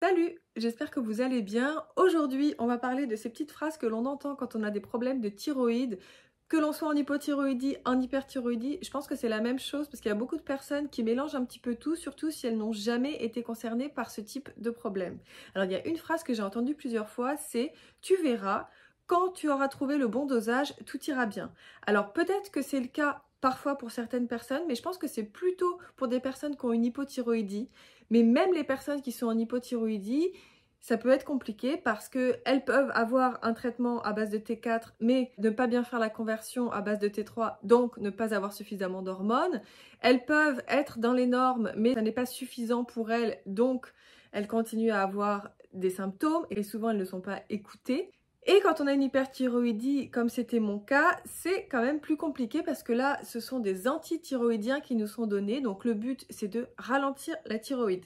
Salut, j'espère que vous allez bien. Aujourd'hui, on va parler de ces petites phrases que l'on entend quand on a des problèmes de thyroïde, que l'on soit en hypothyroïdie, en hyperthyroïdie. Je pense que c'est la même chose parce qu'il y a beaucoup de personnes qui mélangent un petit peu tout, surtout si elles n'ont jamais été concernées par ce type de problème. Alors, il y a une phrase que j'ai entendue plusieurs fois, c'est « Tu verras, quand tu auras trouvé le bon dosage, tout ira bien ». Alors, peut-être que c'est le cas parfois pour certaines personnes, mais je pense que c'est plutôt pour des personnes qui ont une hypothyroïdie. Mais même les personnes qui sont en hypothyroïdie, ça peut être compliqué parce qu'elles peuvent avoir un traitement à base de T4, mais ne pas bien faire la conversion à base de T3, donc ne pas avoir suffisamment d'hormones. Elles peuvent être dans les normes, mais ça n'est pas suffisant pour elles, donc elles continuent à avoir des symptômes et souvent elles ne sont pas écoutées. Et quand on a une hyperthyroïdie, comme c'était mon cas, c'est quand même plus compliqué parce que là, ce sont des antithyroïdiens qui nous sont donnés. Donc le but, c'est de ralentir la thyroïde.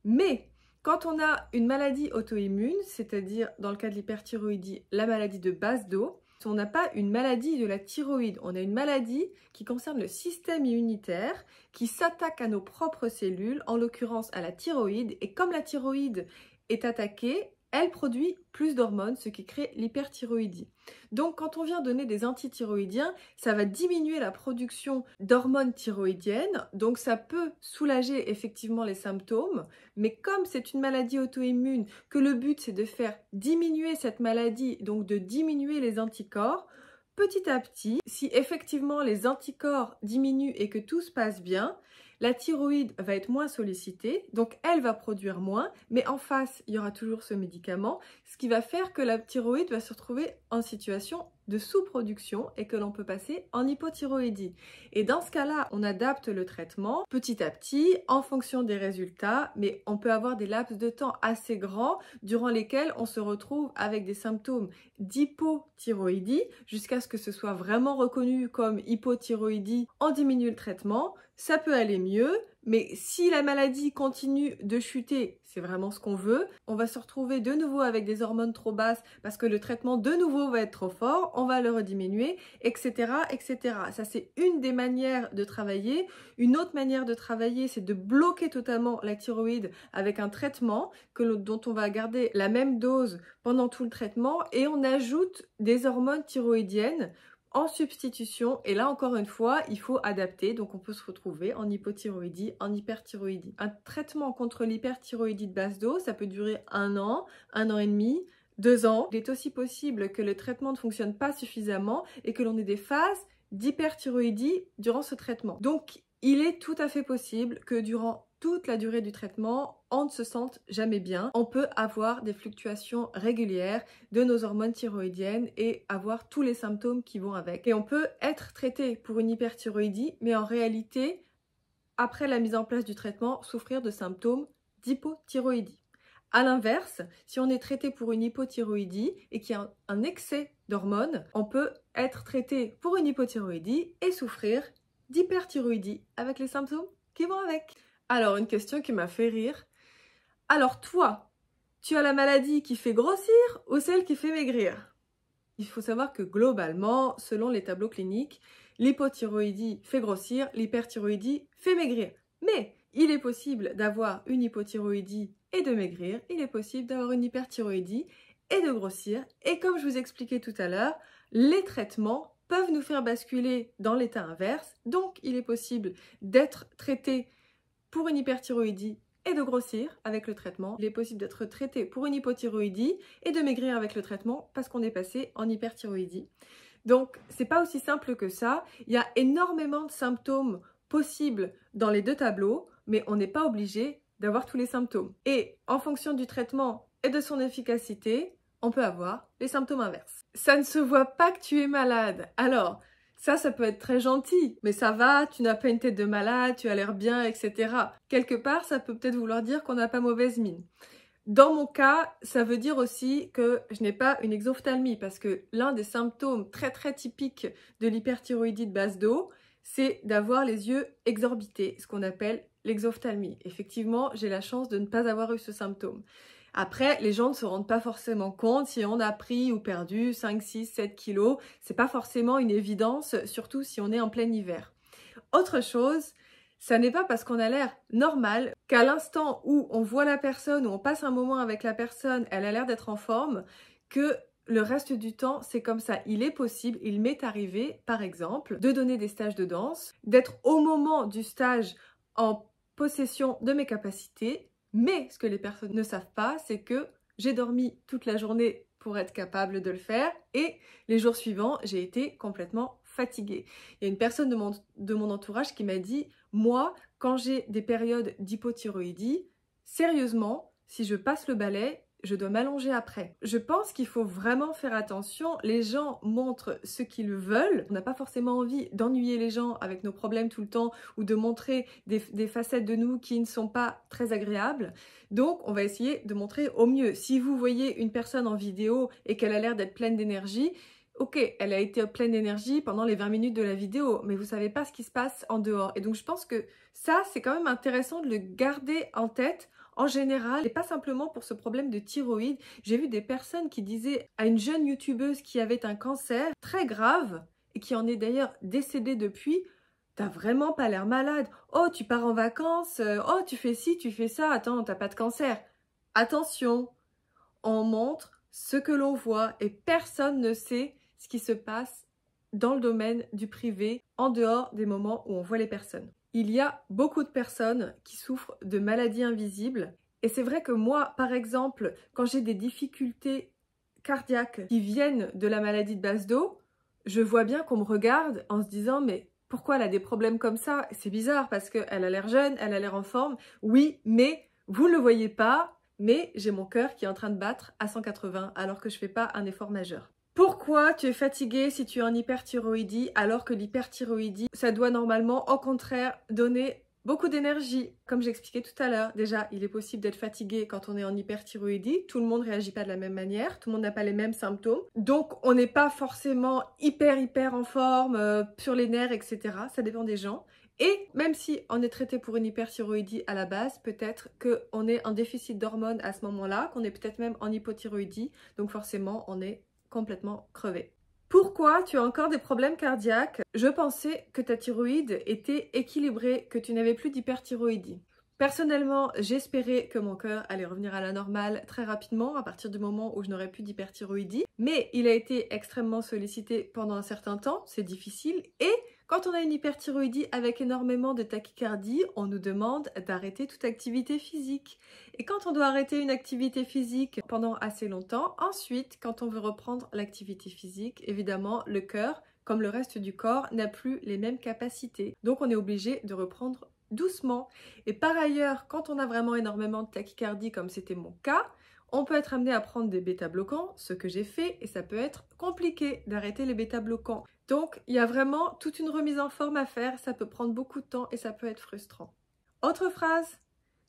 Mais quand on a une maladie auto-immune, c'est-à-dire dans le cas de l'hyperthyroïdie, la maladie de base d'eau, on n'a pas une maladie de la thyroïde, on a une maladie qui concerne le système immunitaire, qui s'attaque à nos propres cellules, en l'occurrence à la thyroïde. Et comme la thyroïde est attaquée, elle produit plus d'hormones, ce qui crée l'hyperthyroïdie. Donc quand on vient donner des antithyroïdiens, ça va diminuer la production d'hormones thyroïdiennes, donc ça peut soulager effectivement les symptômes, mais comme c'est une maladie auto-immune, que le but c'est de faire diminuer cette maladie, donc de diminuer les anticorps, petit à petit, si effectivement les anticorps diminuent et que tout se passe bien, la thyroïde va être moins sollicitée, donc elle va produire moins, mais en face, il y aura toujours ce médicament, ce qui va faire que la thyroïde va se retrouver en situation de sous-production et que l'on peut passer en hypothyroïdie. Et dans ce cas-là, on adapte le traitement petit à petit en fonction des résultats, mais on peut avoir des laps de temps assez grands durant lesquels on se retrouve avec des symptômes d'hypothyroïdie jusqu'à ce que ce soit vraiment reconnu comme hypothyroïdie. On diminue le traitement, ça peut aller mieux, mais si la maladie continue de chuter, c'est vraiment ce qu'on veut, on va se retrouver de nouveau avec des hormones trop basses parce que le traitement de nouveau va être trop fort, on va le rediminuer, etc., etc. Ça, c'est une des manières de travailler. Une autre manière de travailler, c'est de bloquer totalement la thyroïde avec un traitement dont on va garder la même dose pendant tout le traitement et on ajoute des hormones thyroïdiennes en substitution, et là encore une fois, il faut adapter, donc on peut se retrouver en hypothyroïdie, en hyperthyroïdie. Un traitement contre l'hyperthyroïdie de base d'eau, ça peut durer 1 an et demi, 2 ans. Il est aussi possible que le traitement ne fonctionne pas suffisamment et que l'on ait des phases d'hyperthyroïdie durant ce traitement. Donc, il est tout à fait possible que durant toute la durée du traitement, on ne se sente jamais bien. On peut avoir des fluctuations régulières de nos hormones thyroïdiennes et avoir tous les symptômes qui vont avec. Et on peut être traité pour une hyperthyroïdie, mais en réalité, après la mise en place du traitement, souffrir de symptômes d'hypothyroïdie. A l'inverse, si on est traité pour une hypothyroïdie et qu'il y a un excès d'hormones, on peut être traité pour une hypothyroïdie et souffrir d'hyperthyroïdie avec les symptômes qui vont avec. Alors, une question qui m'a fait rire. Alors toi, tu as la maladie qui fait grossir ou celle qui fait maigrir? Il faut savoir que globalement, selon les tableaux cliniques, l'hypothyroïdie fait grossir, l'hyperthyroïdie fait maigrir. Mais il est possible d'avoir une hypothyroïdie et de maigrir, il est possible d'avoir une hyperthyroïdie et de grossir. Et comme je vous expliquais tout à l'heure, les traitements peuvent nous faire basculer dans l'état inverse. Donc, il est possible d'être traité pour une hyperthyroïdie et de grossir avec le traitement. Il est possible d'être traité pour une hypothyroïdie et de maigrir avec le traitement parce qu'on est passé en hyperthyroïdie. Donc, c'est pas aussi simple que ça. Il y a énormément de symptômes possibles dans les deux tableaux, mais on n'est pas obligé d'avoir tous les symptômes. Et en fonction du traitement et de son efficacité, on peut avoir les symptômes inverses. Ça ne se voit pas que tu es malade. Alors, ça peut être très gentil, mais ça va, tu n'as pas une tête de malade, tu as l'air bien, etc. Quelque part, ça peut peut-être vouloir dire qu'on n'a pas mauvaise mine. Dans mon cas, ça veut dire aussi que je n'ai pas une exophthalmie, parce que l'un des symptômes très très typiques de l'hyperthyroïdie de base d'eau, c'est d'avoir les yeux exorbités, ce qu'on appelle l'exophthalmie. Effectivement, j'ai la chance de ne pas avoir eu ce symptôme. Après, les gens ne se rendent pas forcément compte si on a pris ou perdu 5, 6, 7 kilos. C'est pas forcément une évidence, surtout si on est en plein hiver. Autre chose, Ça n'est pas parce qu'on a l'air normal qu'à l'instant où on voit la personne, où on passe un moment avec la personne, elle a l'air d'être en forme, que le reste du temps, c'est comme ça. Il est possible, il m'est arrivé, par exemple, de donner des stages de danse, d'être au moment du stage en possession de mes capacités, mais ce que les personnes ne savent pas, c'est que j'ai dormi toute la journée pour être capable de le faire et les jours suivants, j'ai été complètement fatiguée. Il y a une personne de mon entourage qui m'a dit « Moi, quand j'ai des périodes d'hypothyroïdie, sérieusement, si je passe le balai, je dois m'allonger après. » Je pense qu'il faut vraiment faire attention. Les gens montrent ce qu'ils veulent. On n'a pas forcément envie d'ennuyer les gens avec nos problèmes tout le temps ou de montrer des facettes de nous qui ne sont pas très agréables. Donc, on va essayer de montrer au mieux. Si vous voyez une personne en vidéo et qu'elle a l'air d'être pleine d'énergie, ok, elle a été pleine d'énergie pendant les 20 minutes de la vidéo, mais vous savez pas ce qui se passe en dehors. Et donc, je pense que ça, c'est quand même intéressant de le garder en tête en général, et pas simplement pour ce problème de thyroïde. J'ai vu des personnes qui disaient à une jeune youtubeuse qui avait un cancer très grave et qui en est d'ailleurs décédée depuis: t'as vraiment pas l'air malade. Oh, tu pars en vacances. Oh, tu fais ci, tu fais ça. Attends, t'as pas de cancer. Attention, on montre ce que l'on voit et personne ne sait ce qui se passe dans le domaine du privé en dehors des moments où on voit les personnes. Il y a beaucoup de personnes qui souffrent de maladies invisibles et c'est vrai que moi, par exemple, quand j'ai des difficultés cardiaques qui viennent de la maladie de Basedow, je vois bien qu'on me regarde en se disant « mais pourquoi elle a des problèmes comme ça ?» C'est bizarre parce qu'elle a l'air jeune, elle a l'air en forme. Oui, mais vous ne le voyez pas, mais j'ai mon cœur qui est en train de battre à 180 alors que je ne fais pas un effort majeur. Pourquoi tu es fatigué si tu es en hyperthyroïdie alors que l'hyperthyroïdie, ça doit normalement au contraire donner beaucoup d'énergie? Comme j'expliquais tout à l'heure, déjà il est possible d'être fatigué quand on est en hyperthyroïdie, tout le monde ne réagit pas de la même manière, tout le monde n'a pas les mêmes symptômes, donc on n'est pas forcément hyper en forme, sur les nerfs, etc. Ça dépend des gens. Et même si on est traité pour une hyperthyroïdie à la base, peut-être qu'on est en déficit d'hormones à ce moment-là, qu'on est peut-être même en hypothyroïdie, donc forcément on est complètement crevé. Pourquoi tu as encore des problèmes cardiaques? Je pensais que ta thyroïde était équilibrée, que tu n'avais plus d'hyperthyroïdie. Personnellement, j'espérais que mon cœur allait revenir à la normale très rapidement à partir du moment où je n'aurais plus d'hyperthyroïdie, mais il a été extrêmement sollicité pendant un certain temps, c'est difficile, et quand on a une hyperthyroïdie avec énormément de tachycardie, on nous demande d'arrêter toute activité physique. Et quand on doit arrêter une activité physique pendant assez longtemps, ensuite, quand on veut reprendre l'activité physique, évidemment, le cœur, comme le reste du corps, n'a plus les mêmes capacités. Donc on est obligé de reprendre doucement. Et par ailleurs, quand on a vraiment énormément de tachycardie, comme c'était mon cas, on peut être amené à prendre des bêta-bloquants, ce que j'ai fait, et ça peut être compliqué d'arrêter les bêta-bloquants. Donc, il y a vraiment toute une remise en forme à faire, ça peut prendre beaucoup de temps et ça peut être frustrant. Autre phrase,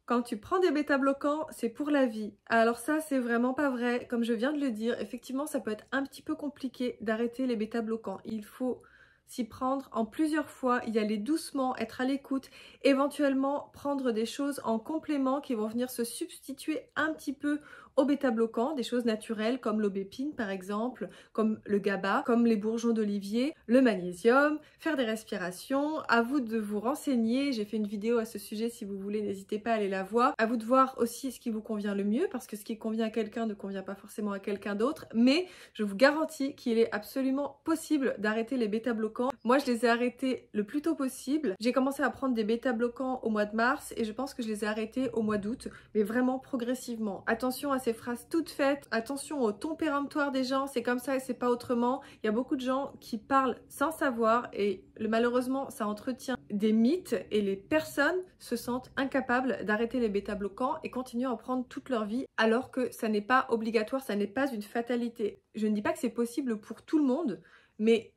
quand tu prends des bêta-bloquants, c'est pour la vie. Alors ça, c'est vraiment pas vrai. Comme je viens de le dire, effectivement, ça peut être un petit peu compliqué d'arrêter les bêta-bloquants. Il faut s'y prendre en plusieurs fois, y aller doucement, être à l'écoute, éventuellement prendre des choses en complément qui vont venir se substituer un petit peu aux bêta-bloquants, des choses naturelles comme l'aubépine par exemple, comme le GABA, comme les bourgeons d'olivier, le magnésium, faire des respirations. À vous de vous renseigner, j'ai fait une vidéo à ce sujet, si vous voulez, n'hésitez pas à aller la voir. À vous de voir aussi ce qui vous convient le mieux, parce que ce qui convient à quelqu'un ne convient pas forcément à quelqu'un d'autre, mais je vous garantis qu'il est absolument possible d'arrêter les bêta-bloquants. Moi, je les ai arrêtés le plus tôt possible. J'ai commencé à prendre des bêta-bloquants au mois de mars et je pense que je les ai arrêtés au mois d'août, mais vraiment progressivement. Attention à ces phrases toutes faites, attention au ton péremptoire des gens, c'est comme ça et c'est pas autrement. Il y a beaucoup de gens qui parlent sans savoir et malheureusement, ça entretient des mythes et les personnes se sentent incapables d'arrêter les bêta-bloquants et continuent à en prendre toute leur vie alors que ça n'est pas obligatoire, ça n'est pas une fatalité. Je ne dis pas que c'est possible pour tout le monde, mais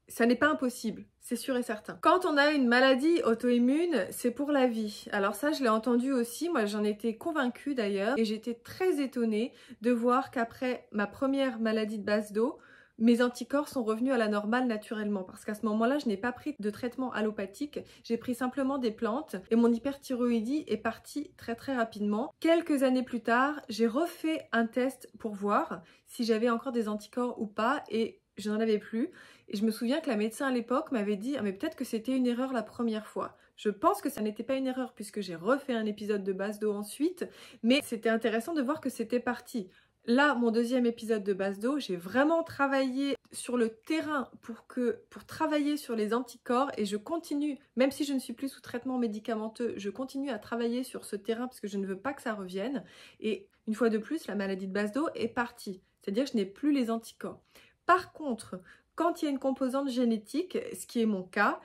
ça n'est pas impossible, c'est sûr et certain. Quand on a une maladie auto-immune, c'est pour la vie. Alors ça, je l'ai entendu aussi, moi j'en étais convaincue d'ailleurs, et j'étais très étonnée de voir qu'après ma première maladie de Basedow, mes anticorps sont revenus à la normale naturellement, parce qu'à ce moment-là, je n'ai pas pris de traitement allopathique, j'ai pris simplement des plantes, et mon hyperthyroïdie est partie très rapidement. Quelques années plus tard, j'ai refait un test pour voir si j'avais encore des anticorps ou pas, et je n'en avais plus. Et je me souviens que la médecin à l'époque m'avait dit « Ah mais peut-être que c'était une erreur la première fois ». Je pense que ça n'était pas une erreur puisque j'ai refait un épisode de base d'eau ensuite, mais c'était intéressant de voir que c'était parti. Là, mon deuxième épisode de base d'eau, j'ai vraiment travaillé sur le terrain pour travailler sur les anticorps et je continue, même si je ne suis plus sous traitement médicamenteux, je continue à travailler sur ce terrain parce que je ne veux pas que ça revienne. Et une fois de plus, la maladie de base d'eau est partie, c'est-à-dire que je n'ai plus les anticorps. Par contre, quand il y a une composante génétique, ce qui est mon cas,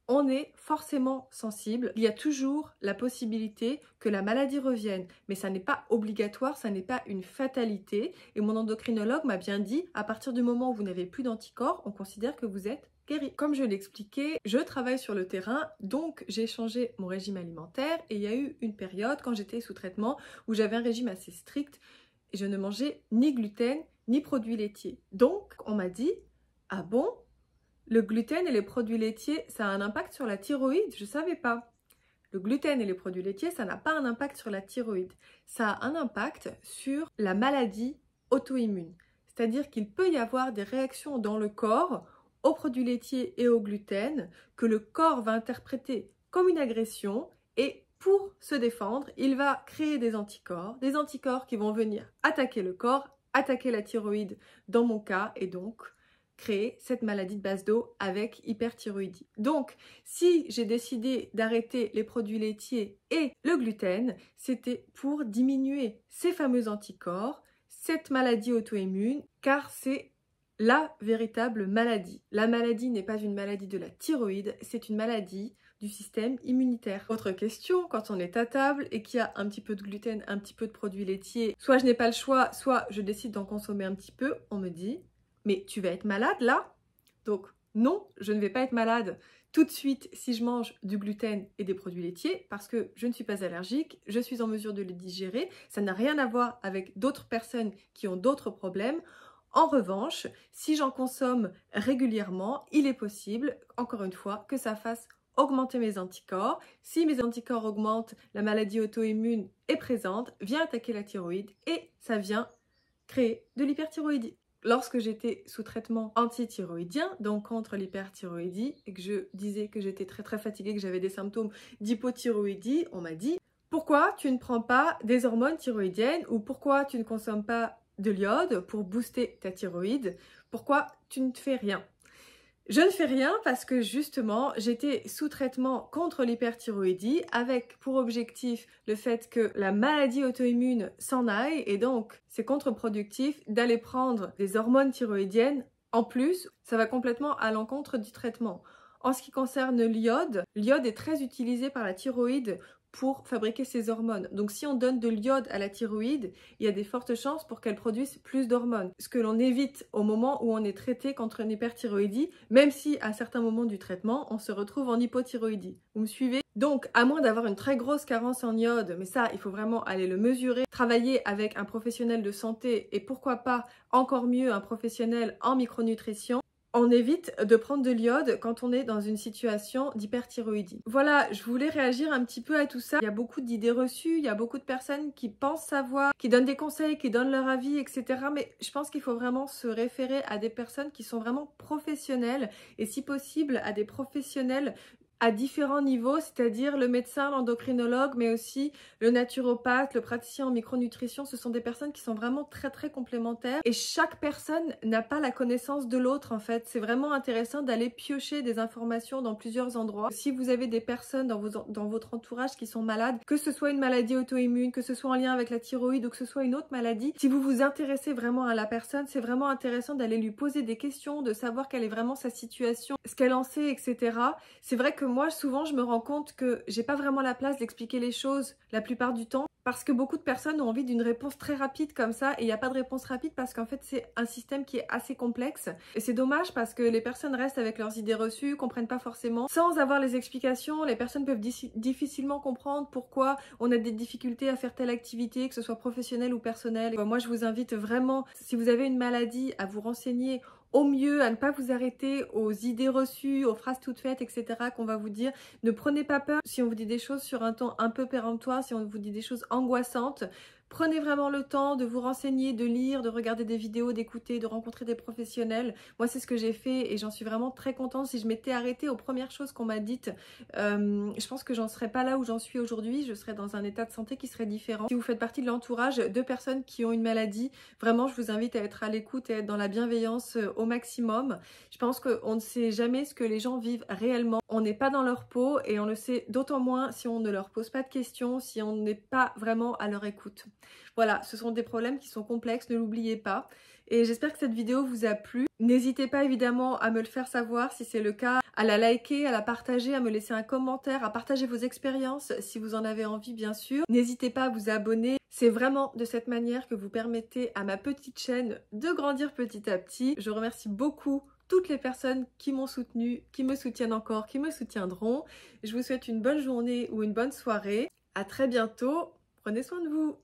on est forcément sensible. Il y a toujours la possibilité que la maladie revienne, mais ça n'est pas obligatoire, ça n'est pas une fatalité. Et mon endocrinologue m'a bien dit, à partir du moment où vous n'avez plus d'anticorps, on considère que vous êtes guéri. Comme je l'expliquais, je travaille sur le terrain, donc j'ai changé mon régime alimentaire et il y a eu une période quand j'étais sous traitement où j'avais un régime assez strict et je ne mangeais ni gluten ni produits laitiers. Donc on m'a dit, ah bon? Le gluten et les produits laitiers, ça a un impact sur la thyroïde? Je ne savais pas. Le gluten et les produits laitiers, ça n'a pas un impact sur la thyroïde. Ça a un impact sur la maladie auto-immune. C'est-à-dire qu'il peut y avoir des réactions dans le corps aux produits laitiers et au gluten que le corps va interpréter comme une agression et pour se défendre, il va créer des anticorps qui vont venir attaquer le corps, attaquer la thyroïde dans mon cas et donc créer cette maladie de base d'eau avec hyperthyroïdie. Donc, si j'ai décidé d'arrêter les produits laitiers et le gluten, c'était pour diminuer ces fameux anticorps, cette maladie auto-immune, car c'est la véritable maladie. La maladie n'est pas une maladie de la thyroïde, c'est une maladie du système immunitaire. Autre question, quand on est à table et qu'il y a un petit peu de gluten, un petit peu de produits laitiers, soit je n'ai pas le choix, soit je décide d'en consommer un petit peu, on me dit mais tu vas être malade là? Donc non, je ne vais pas être malade tout de suite si je mange du gluten et des produits laitiers parce que je ne suis pas allergique, je suis en mesure de les digérer, ça n'a rien à voir avec d'autres personnes qui ont d'autres problèmes. En revanche, si j'en consomme régulièrement, il est possible, encore une fois, que ça fasse augmenter mes anticorps. Si mes anticorps augmentent, la maladie auto-immune est présente, vient attaquer la thyroïde et ça vient créer de l'hyperthyroïdie. Lorsque j'étais sous traitement antithyroïdien, donc contre l'hyperthyroïdie, et que je disais que j'étais très fatiguée, que j'avais des symptômes d'hypothyroïdie, on m'a dit « Pourquoi tu ne prends pas des hormones thyroïdiennes ou pourquoi tu ne consommes pas de l'iode pour booster ta thyroïde? Pourquoi tu ne fais rien ?» Je ne fais rien parce que justement, j'étais sous traitement contre l'hyperthyroïdie avec pour objectif le fait que la maladie auto-immune s'en aille et donc c'est contre-productif d'aller prendre des hormones thyroïdiennes. En plus, ça va complètement à l'encontre du traitement. En ce qui concerne l'iode est très utilisé par la thyroïde pour fabriquer ses hormones. Donc si on donne de l'iode à la thyroïde, il y a des fortes chances pour qu'elle produise plus d'hormones. Ce que l'on évite au moment où on est traité contre une hyperthyroïdie, même si à certains moments du traitement, on se retrouve en hypothyroïdie. Vous me suivez? Donc, à moins d'avoir une très grosse carence en iode, mais ça, il faut vraiment aller le mesurer, travailler avec un professionnel de santé et pourquoi pas, encore mieux, un professionnel en micronutrition, on évite de prendre de l'iode quand on est dans une situation d'hyperthyroïdie. Voilà, je voulais réagir un petit peu à tout ça. Il y a beaucoup d'idées reçues, il y a beaucoup de personnes qui pensent savoir, qui donnent des conseils, qui donnent leur avis, etc. Mais je pense qu'il faut vraiment se référer à des personnes qui sont vraiment professionnelles et si possible à des professionnels à différents niveaux, c'est-à-dire le médecin, l'endocrinologue, mais aussi le naturopathe, le praticien en micronutrition. Ce sont des personnes qui sont vraiment très complémentaires et chaque personne n'a pas la connaissance de l'autre en fait. C'est vraiment intéressant d'aller piocher des informations dans plusieurs endroits. Si vous avez des personnes dans votre entourage qui sont malades, que ce soit une maladie auto-immune, que ce soit en lien avec la thyroïde ou que ce soit une autre maladie, si vous vous intéressez vraiment à la personne, c'est vraiment intéressant d'aller lui poser des questions, de savoir quelle est vraiment sa situation, ce qu'elle en sait, etc. C'est vrai que moi, souvent, je me rends compte que j'ai pas vraiment la place d'expliquer les choses la plupart du temps parce que beaucoup de personnes ont envie d'une réponse très rapide comme ça et il n'y a pas de réponse rapide parce qu'en fait, c'est un système qui est assez complexe et c'est dommage parce que les personnes restent avec leurs idées reçues, comprennent pas forcément. Sans avoir les explications, les personnes peuvent difficilement comprendre pourquoi on a des difficultés à faire telle activité, que ce soit professionnelle ou personnelle. Moi, je vous invite vraiment, si vous avez une maladie, à vous renseigner au mieux, à ne pas vous arrêter aux idées reçues, aux phrases toutes faites, etc. qu'on va vous dire. Ne prenez pas peur si on vous dit des choses sur un ton un peu péremptoire, si on vous dit des choses angoissantes. Prenez vraiment le temps de vous renseigner, de lire, de regarder des vidéos, d'écouter, de rencontrer des professionnels. Moi, c'est ce que j'ai fait et j'en suis vraiment très contente. Si je m'étais arrêtée aux premières choses qu'on m'a dites, je pense que j'en serais pas là où j'en suis aujourd'hui. Je serais dans un état de santé qui serait différent. Si vous faites partie de l'entourage de personnes qui ont une maladie, vraiment, je vous invite à être à l'écoute et à être dans la bienveillance au maximum. Je pense qu'on ne sait jamais ce que les gens vivent réellement. On n'est pas dans leur peau et on le sait d'autant moins si on ne leur pose pas de questions, si on n'est pas vraiment à leur écoute. Voilà, ce sont des problèmes qui sont complexes, ne l'oubliez pas. Et j'espère que cette vidéo vous a plu. N'hésitez pas évidemment à me le faire savoir si c'est le cas, à la liker, à la partager, à me laisser un commentaire, à partager vos expériences si vous en avez envie bien sûr. N'hésitez pas à vous abonner. C'est vraiment de cette manière que vous permettez à ma petite chaîne de grandir petit à petit. Je remercie beaucoup toutes les personnes qui m'ont soutenue, qui me soutiennent encore, qui me soutiendront. Je vous souhaite une bonne journée ou une bonne soirée. À très bientôt. Prenez soin de vous.